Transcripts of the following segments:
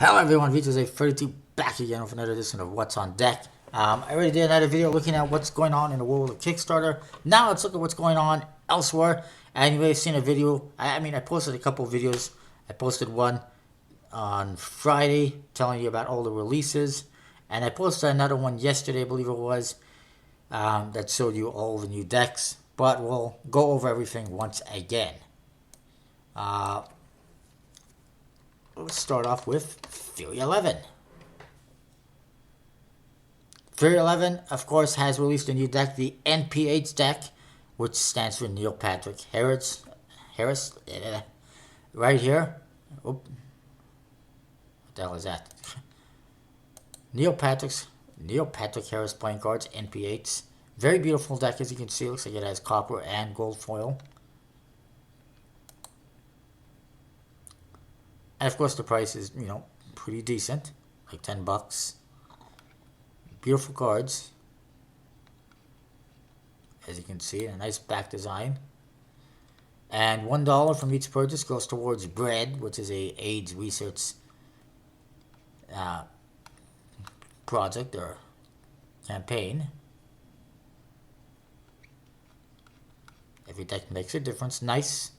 Hello everyone, VJ32 back again with another edition of What's on Deck. I already did another video looking at what's going on in the world of Kickstarter. Now let's look at what's going on elsewhere. And you may have seen a video, I posted a couple of videos. I posted one on Friday telling you about all the releases. And I posted another one yesterday, I believe it was, that showed you all the new decks. But we'll go over everything once again. Let's start off with Fury 11. Fury 11, of course, has released a new deck, the NPH deck, which stands for Neil Patrick Harris. Right here. Oop. What the hell is that? Neil Patrick Harris playing cards, NPH. Very beautiful deck, as you can see. Looks like it has copper and gold foil. And of course the price is, pretty decent. Like $10. Beautiful cards. As you can see, a nice back design. And $1 from each purchase goes towards BREAD, which is a AIDS research project or campaign. Every deck makes a difference. Nice.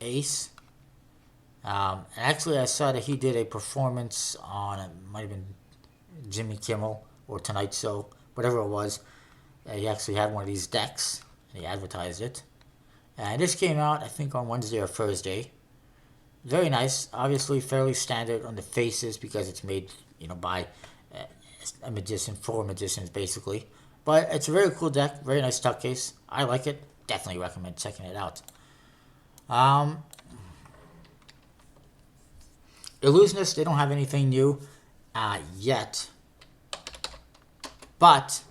Ace. And actually, I saw that he did a performance on, it might have been Jimmy Kimmel or Tonight Show, whatever it was. He actually had one of these decks, and he advertised it. And this came out, I think, on Wednesday or Thursday. Very nice. Obviously, fairly standard on the faces because it's made, by a magician, for magicians, basically. But it's a very cool deck. Very nice tuck case. I like it. Definitely recommend checking it out. Illusionists, they don't have anything new yet. But,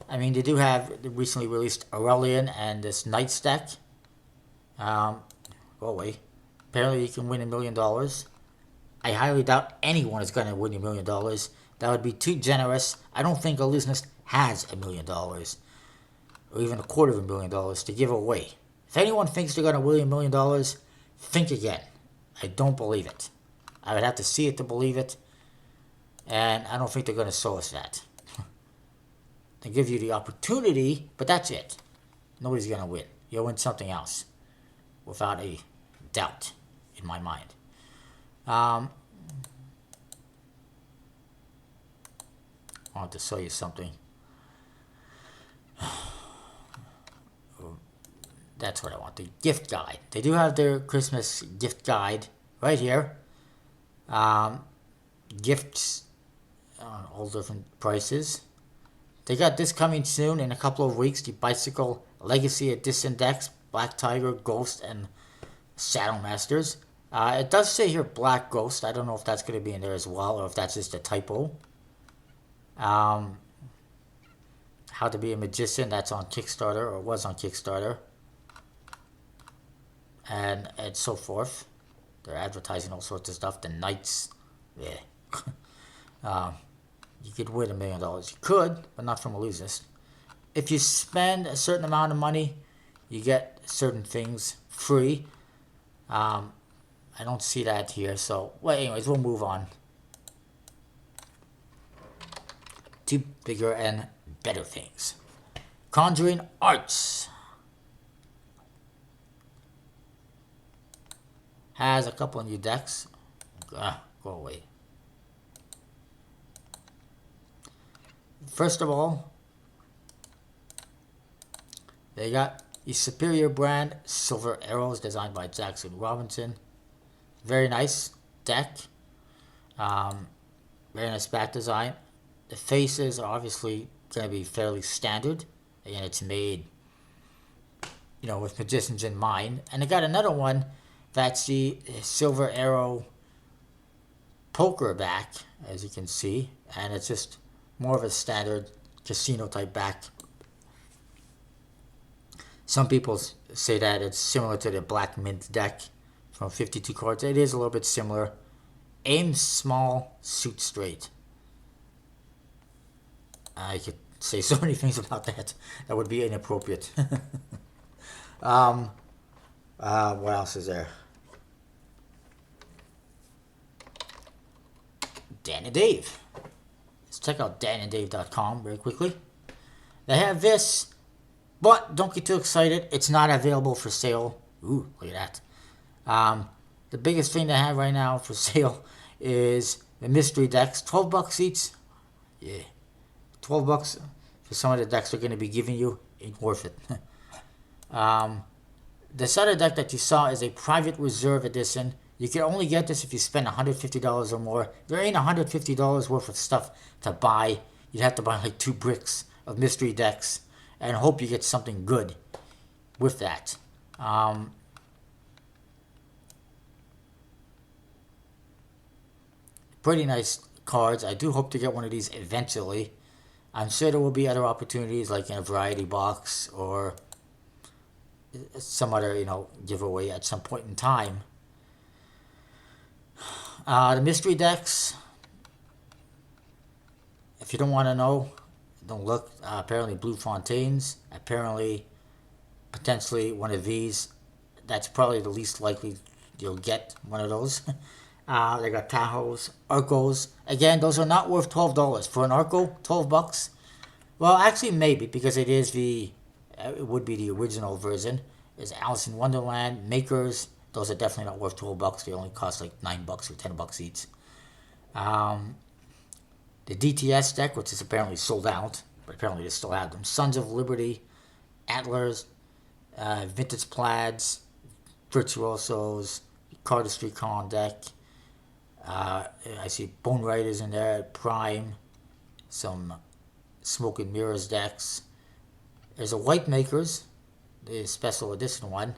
they do have the recently released Aurelion and this Knights deck. Go away. Apparently you can win $1 million. I highly doubt anyone is going to win $1 million. That would be too generous. I don't think Illusionist has $1 million. Or even $250,000 to give away. If anyone thinks they're going to win $1 million, think again. I don't believe it. I would have to see it to believe it. And I don't think they're going to show us that. They give you the opportunity, but that's it. Nobody's going to win. You'll win something else. Without a doubt in my mind. I want to show you something. That's what I want. The gift guide. They do have their Christmas gift guide right here. Gifts on all different prices. They got this coming soon in a couple of weeks. The Bicycle Legacy Edition decks, Black Tiger, Ghost, and Shadow Masters. It does say here Black Ghost. I don't know if that's going to be in there as well or if that's just a typo. How to Be a Magician, that's on Kickstarter or was on Kickstarter. And so forth. They're advertising all sorts of stuff. The Knights. Yeah. You could win $1 million. You could, but not from Illusionist. If you spend a certain amount of money, you get certain things free. I don't see that here. So, well, anyways, we'll move on to bigger and better things. Conjuring Arts has a couple of new decks. Go away. First of all, they got the Superior brand Silver Arrows designed by Jackson Robinson. Very nice deck. Very nice back design. The faces are obviously going to be fairly standard. Again, it's made, with magicians in mind. And they got another one that's the Silver Arrow poker back, as you can see. And it's just more of a standard casino type back. Some people say that it's similar to the Black Mint deck from 52 cards. It is a little bit similar. Aim small, shoot straight. I could say so many things about that. That would be inappropriate. What else is there? Dan and Dave. Let's check out dananddave.com very quickly. They have this, but don't get too excited. It's not available for sale. Ooh, look at that. The biggest thing they have right now for sale is the mystery decks. $12 each. Yeah. $12 for some of the decks they're going to be giving you. Ain't worth it. The starter deck that you saw is a private reserve edition. You can only get this if you spend $150 or more. There ain't $150 worth of stuff to buy. You'd have to buy like 2 bricks of mystery decks and hope you get something good with that. Pretty nice cards. I do hope to get one of these eventually. I'm sure there will be other opportunities like in a variety box or some other, giveaway at some point in time. The mystery decks, if you don't want to know, don't look. Apparently Blue Fontaines, apparently potentially one of these. That's probably the least likely you'll get one of those. They got Tahoes, Arcos. Again, those are not worth $12. For an Arco, $12. Well, actually maybe, because it would be the original version. There's Alice in Wonderland, Makers. Those are definitely not worth $12. They only cost like $9 or $10 each. The DTS deck, which is apparently sold out, but apparently they still have them. Sons of Liberty, Atlas, Vintage Plaids, Virtuosos, Cardistry Con deck. I see Bone Riders in there, Prime, some Smoke and Mirrors decks. There's a White Makers, the special edition one.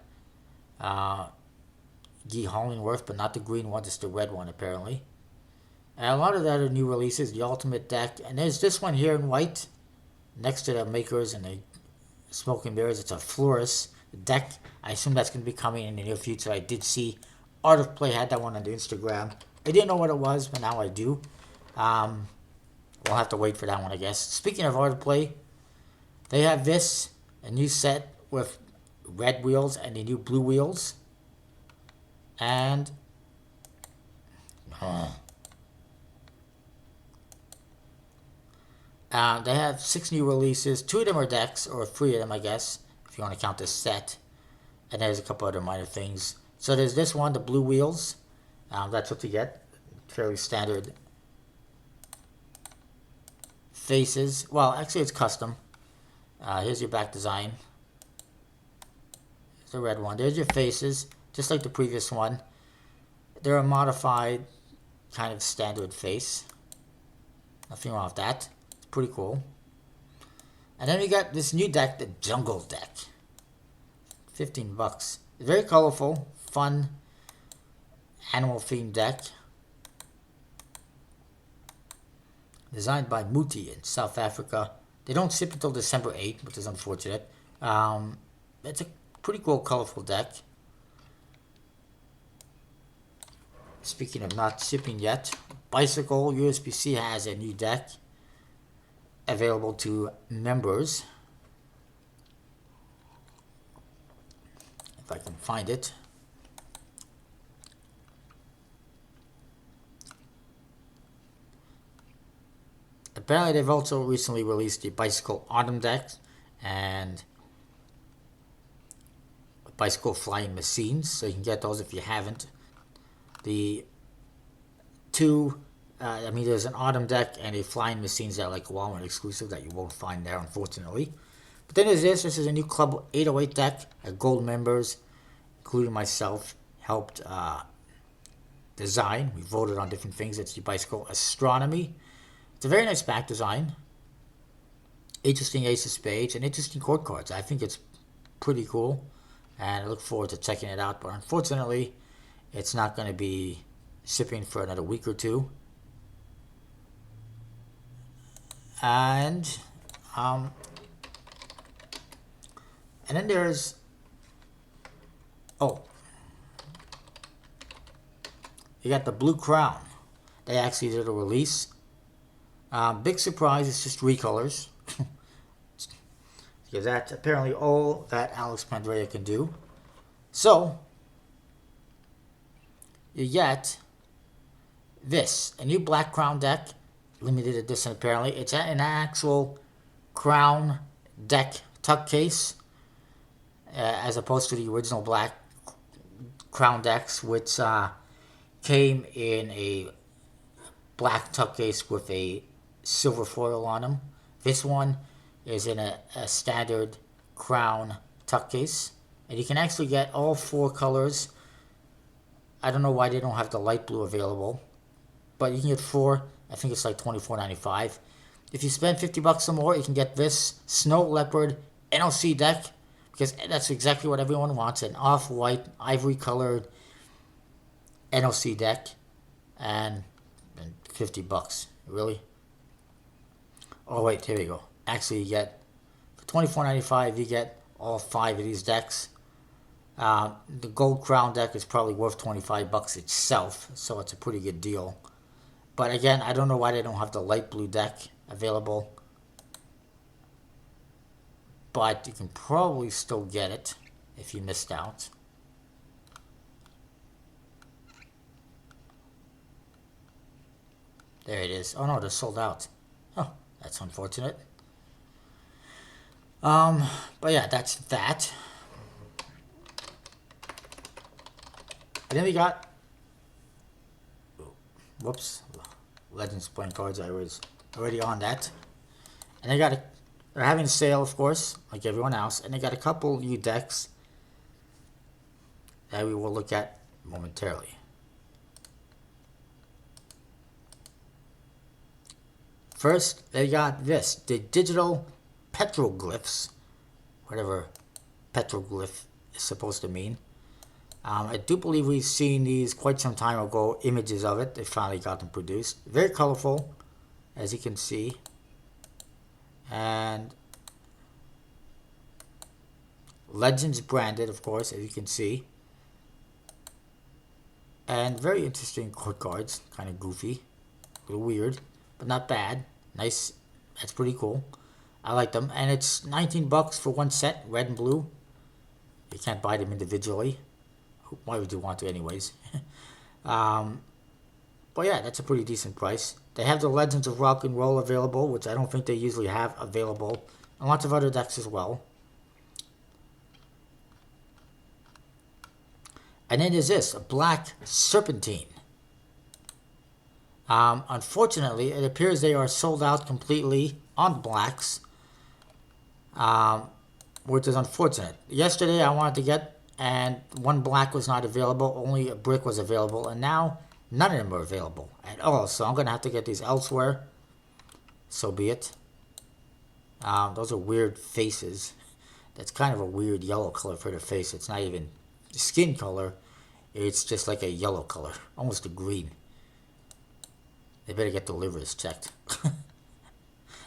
Guy Hollingworth, but not the green one, just the red one apparently. And a lot of that are new releases, the Ultimate deck. And there's this one here in white, next to the Makers and the Smoke and Mirrors. It's a Florist deck. I assume that's going to be coming in the near future. I did see Art of Play had that one on the Instagram. I didn't know what it was, but now I do. We'll have to wait for that one, I guess. Speaking of Art of Play, they have this, a new set with red wheels and the new blue wheels. And they have 6 new releases. 2 of them are decks, or 3 of them, I guess, if you want to count this set. And there's a couple other minor things. So there's this one, the blue wheels. That's what you get. Fairly standard faces. Well, actually it's custom. Here's your back design. There's the red one. There's your faces, just like the previous one. They're a modified kind of standard face. Nothing wrong with that. It's pretty cool. And then we got this new deck, the Jungle deck. $15. Very colorful, fun, animal themed deck. Designed by Muti in South Africa. They don't ship until December 8th, which is unfortunate. It's a pretty cool, colorful deck. Speaking of not shipping yet, Bicycle USB-C has a new deck available to members. If I can find it. Apparently they've also recently released the Bicycle Autumn deck and Bicycle Flying Machines, so you can get those if you haven't. The 2, there's an Autumn deck and a Flying Machines that are like Walmart exclusive that you won't find there, unfortunately. But then there's this is a new Club 808 deck. Gold members, including myself, helped design. We voted on different things. It's the Bicycle Astronomy. It's a very nice back design. Interesting Ace of Spades and interesting court cards. I think it's pretty cool. And I look forward to checking it out. But unfortunately, it's not going to be shipping for another week or 2. And then there's... you got the Blue Crown. They actually did a release. Big surprise, it's just recolors. Because that's apparently all that Alex Pandrea can do. So, you get this, a new Black Crown deck, limited edition apparently. It's an actual Crown deck tuck case, as opposed to the original Black Crown decks, which came in a black tuck case with a silver foil on them. This one is in a standard Crown tuck case, and you can actually get all 4 colors. I don't know why they don't have the light blue available, but you can get 4. I think it's like $24.95. If you spend $50 or more, you can get this Snow Leopard NLC deck, because that's exactly what everyone wants, an off-white, ivory-colored NLC deck, and $50. Really? Oh wait, here we go. Actually, you get for $24.95, you get all 5 of these decks. The Gold Crown deck is probably worth $25 itself, so it's a pretty good deal. But again, I don't know why they don't have the light blue deck available. But you can probably still get it if you missed out. There it is. Oh no, they're sold out. Oh, that's unfortunate. But yeah, that's that. And then we got, whoops, Legends playing cards. I was already on that. And they're having a sale, of course, like everyone else. And they got a couple new decks that we will look at momentarily. First, they got this, the digital petroglyphs, whatever petroglyph is supposed to mean. I do believe we've seen these quite some time ago, images of it. They finally got them produced. Very colorful, as you can see. And Legends branded, of course, as you can see. And very interesting court cards, kind of goofy, a little weird, but not bad. Nice, that's pretty cool. I like them, and it's $19 for one set, red and blue. You can't buy them individually. Why would you want to, anyways? But yeah, that's a pretty decent price. They have the Legends of Rock and Roll available, which I don't think they usually have available, and lots of other decks as well. And then there's this, a Black Serpentine. Unfortunately, it appears they are sold out completely on blacks, which is unfortunate. Yesterday I wanted to get, and one black was not available, only a brick was available, and now none of them are available at all, so I'm going to have to get these elsewhere. So be it. Those are weird faces. That's kind of a weird yellow color for the face. It's not even skin color. It's just like a yellow color, almost a green. They better get the livers checked.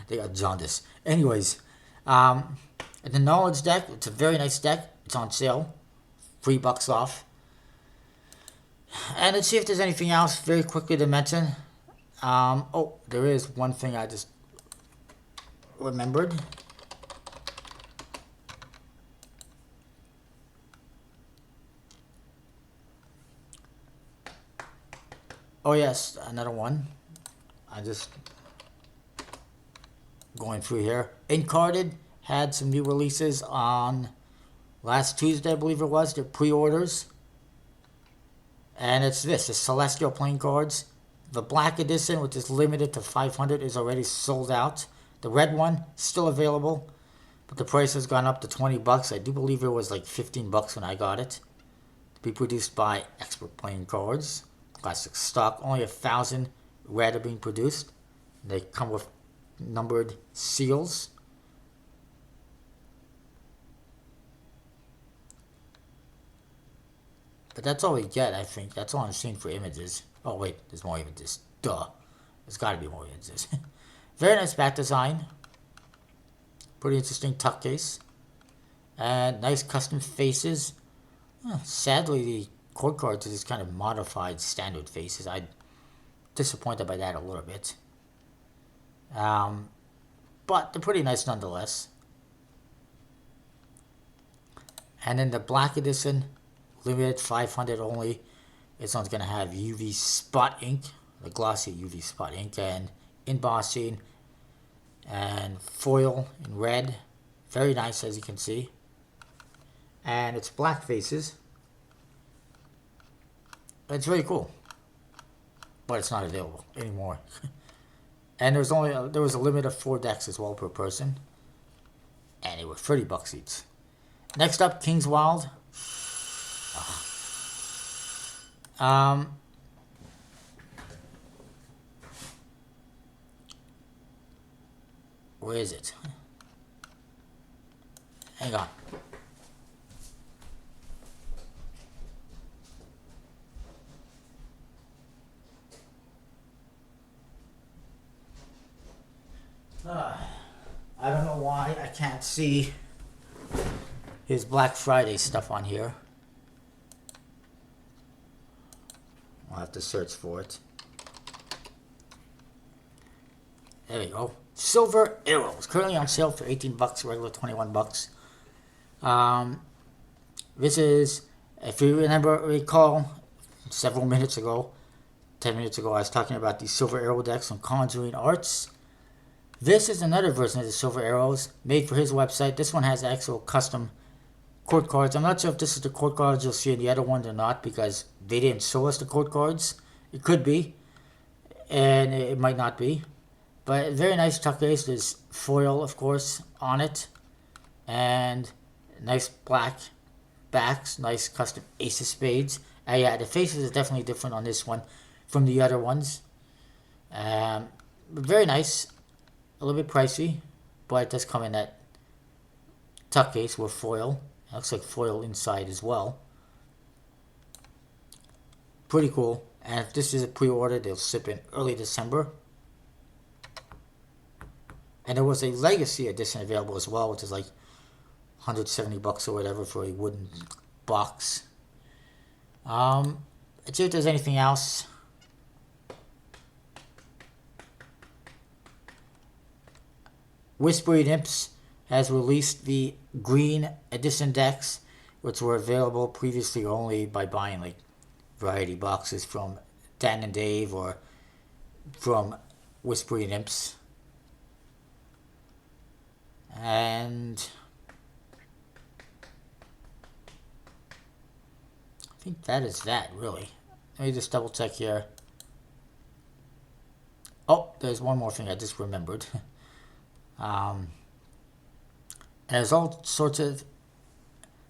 They got jaundice. Anyways, the Knowledge deck, it's a very nice deck. It's on sale. $3 off. And let's see if there's anything else very quickly to mention. Oh, there is one thing I just remembered. Oh yes, another one. I just going through here. Incarded had some new releases on last Tuesday, I believe it was. Their pre-orders. And it's this, the Celestial playing cards. The black edition, which is limited to 500, is already sold out. The red one, still available, but the price has gone up to $20. I do believe it was like $15 when I got it. To be produced by Expert Playing Cards. Classic stock. Only 1,000 red are being produced. They come with numbered seals. But that's all we get, I think. That's all I'm seeing for images. Oh, wait, there's more images. Duh. There's got to be more images. Very nice back design. Pretty interesting tuck case. And nice custom faces. Sadly, the court cards are just kind of modified standard faces. I'm disappointed by that a little bit. But they're pretty nice nonetheless. And then the black edition, limited 500 only. This one's going to have UV spot ink the glossy UV spot ink, and embossing and foil in red. Very nice, as you can see. And it's black faces. It's very cool, but it's not available anymore. And there was a limit of 4 decks as well per person, and it was $30 each. Next up, King's Wild. Where is it? Hang on. I don't know why I can't see his Black Friday stuff on here. I'll have to search for it. There we go. Silver Arrows, currently on sale for $18, regular $21. This is, if you recall, several minutes ago, 10 minutes ago, I was talking about these Silver Arrow decks from conjuringarts. This is another version of the Silver Arrows, made for his website. This one has actual custom court cards. I'm not sure if this is the court cards you'll see in the other ones or not, because they didn't show us the court cards. It could be, and it might not be. But very nice tuck case. There's foil, of course, on it. And nice black backs. Nice custom ace of spades. Yeah, the faces are definitely different on this one from the other ones. Very nice. A little bit pricey, but it does come in that tuck case with foil. It looks like foil inside as well. Pretty cool. And if this is a pre-order, they'll ship in early December. And there was a Legacy edition available as well, which is like $170 or whatever for a wooden box. Let's see if there's anything else. Whispering Imps has released the green edition decks, which were available previously only by buying like variety boxes from Dan and Dave or from Whispering Imps. And I think that is that, really. Let me just double check here. Oh, there's one more thing I just remembered. There's all sorts of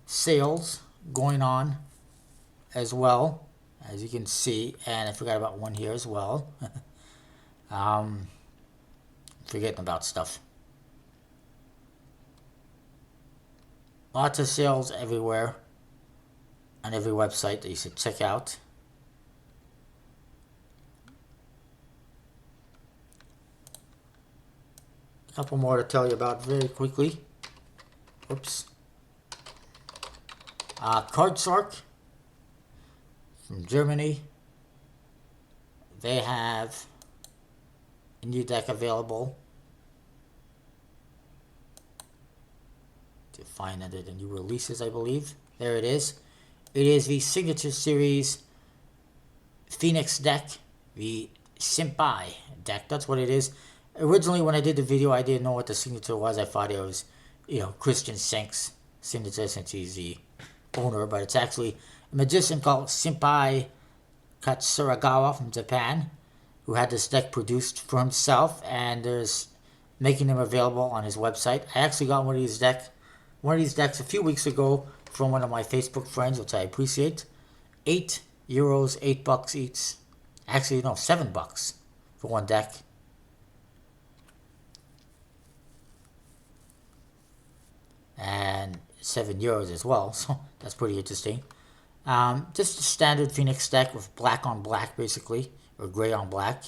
sales going on as well, as you can see, and I forgot about one here as well. Forgetting about stuff. Lots of sales everywhere on every website that you should check out. A couple more to tell you about very quickly. Oops. Card Shark from Germany. They have a new deck available. To find under the new releases, I believe. There it is. It is the Signature Series Phoenix deck, the Senpai deck. That's what it is. Originally, when I did the video, I didn't know what the signature was. I thought it was, Christian Senk's signature since he's the owner, but it's actually a magician called Senpai Katsuragawa from Japan, who had this deck produced for himself, and there's making them available on his website. I actually got one of these decks a few weeks ago from one of my Facebook friends, which I appreciate. €8, $8 each. Actually, no, $7 for one deck. And €7 as well, so that's pretty interesting. Just a standard Phoenix deck with black on black, basically, or gray on black.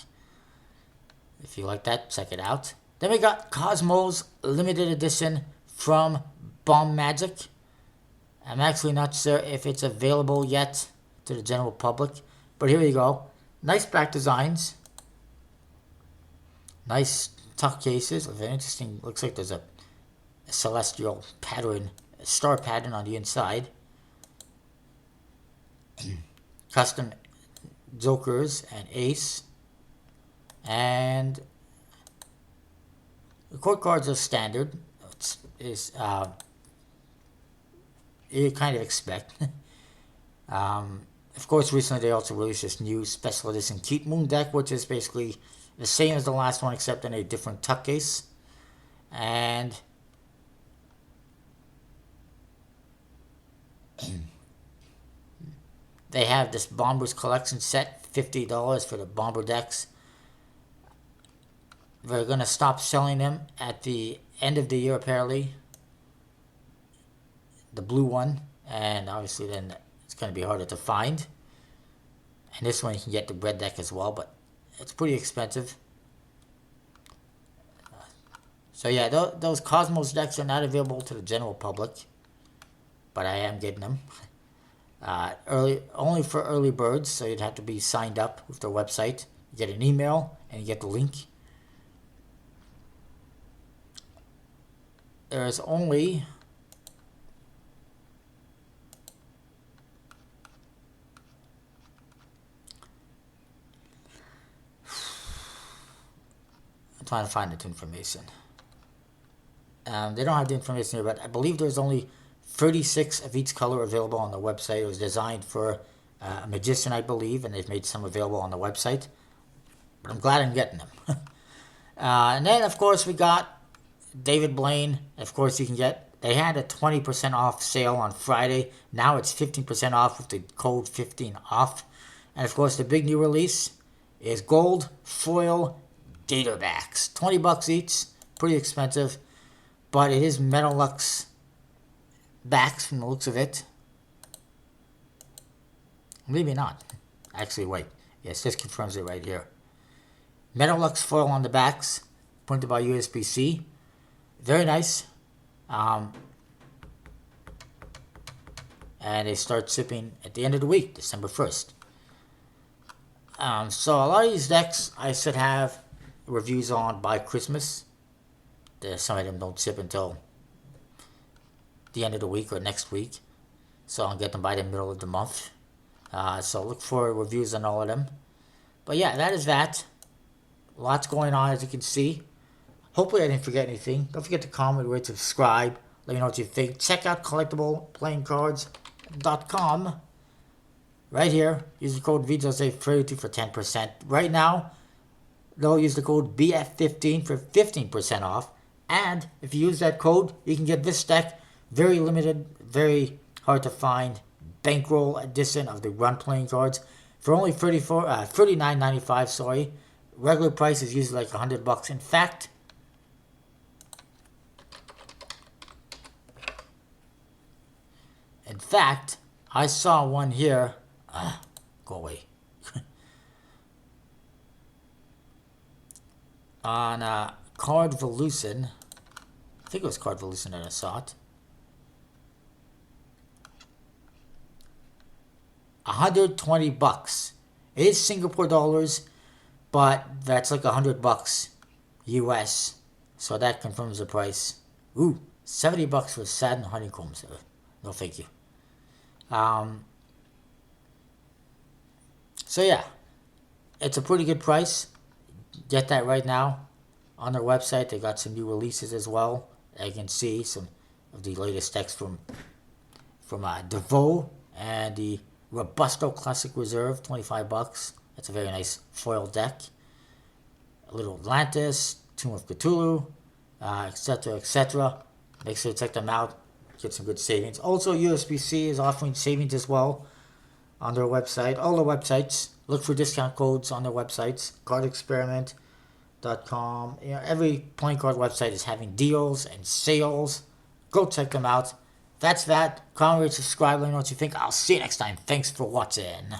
If you like that, check it out. Then we got Cosmos Limited Edition from Bomb Magic. I'm actually not sure if it's available yet to the general public, but here we go. Nice back designs. Nice tuck cases. Very interesting. Looks like there's a celestial pattern, a star pattern on the inside. Custom jokers and ace And the court cards are standard. You kind of expect. Of course, recently they also released this new special edition Keep Moon deck, which is basically the same as the last one except in a different tuck case. And they have this Bombers collection set, $50 for the Bomber decks. They're going to stop selling them at the end of the year, apparently. The blue one. And obviously then it's going to be harder to find. And this one you can get the red deck as well, but it's pretty expensive. So yeah, those Cosmos decks are not available to the general public. But I am getting them. Only for early birds, so you'd have to be signed up with their website. You get an email and you get the link. There's only I'm trying to find that information. They don't have the information here, but I believe there's only 36 of each color available on the website. It was designed for a magician, I believe, and they've made some available on the website. But I'm glad I'm getting them. And then, of course, we got David Blaine. Of course, you can get... They had a 20% off sale on Friday. Now it's 15% off with the code 15OFF. And, of course, the big new release is gold foil Datorbacks. $20 each. Pretty expensive. But it is Metalux backs from the looks of it. Maybe not. Actually, wait. Yes, this confirms it right here. Metalux foil on the backs, printed by USB-C. Very nice. And they start shipping at the end of the week, December 1st. So a lot of these decks I should have reviews on by Christmas. Some of them don't ship until the end of the week or next week. So I'll get them by the middle of the month. So look for reviews on all of them. But yeah, that is that. Lots going on, as you can see. Hopefully I didn't forget anything. Don't forget to comment, rate, subscribe. Let me know what you think. Check out collectibleplayingcards.com. Right here. Use the code VJose32 for 10%. Right now, they'll use the code BF15 for 15% off. And if you use that code, you can get this deck. Very limited, very hard to find. Bankroll edition of the Run playing cards for only $39.95. Sorry, regular price is usually like $100. In fact, I saw one here. Go away. On Cardvolution. I think it was Cardvolution that I saw it. $120. It is Singapore dollars, but that's like $100 US. So that confirms the price. Ooh, $70 for satin honeycombs. No, thank you. So yeah, it's a pretty good price. Get that right now on their website. They got some new releases as well. I can see some of the latest decks from DeVoe and the Robusto Classic Reserve, $25. That's a very nice foil deck. A little Atlantis, Tomb of Cthulhu, etc., etc. Make sure to check them out. Get some good savings. Also, USB-C is offering savings as well on their website. All the websites. Look for discount codes on their websites. Cardexperiment.com. You know, every playing card website is having deals and sales. Go check them out. That's that. Comment, rate, subscribe. Let me know what you think. I'll see you next time. Thanks for watching.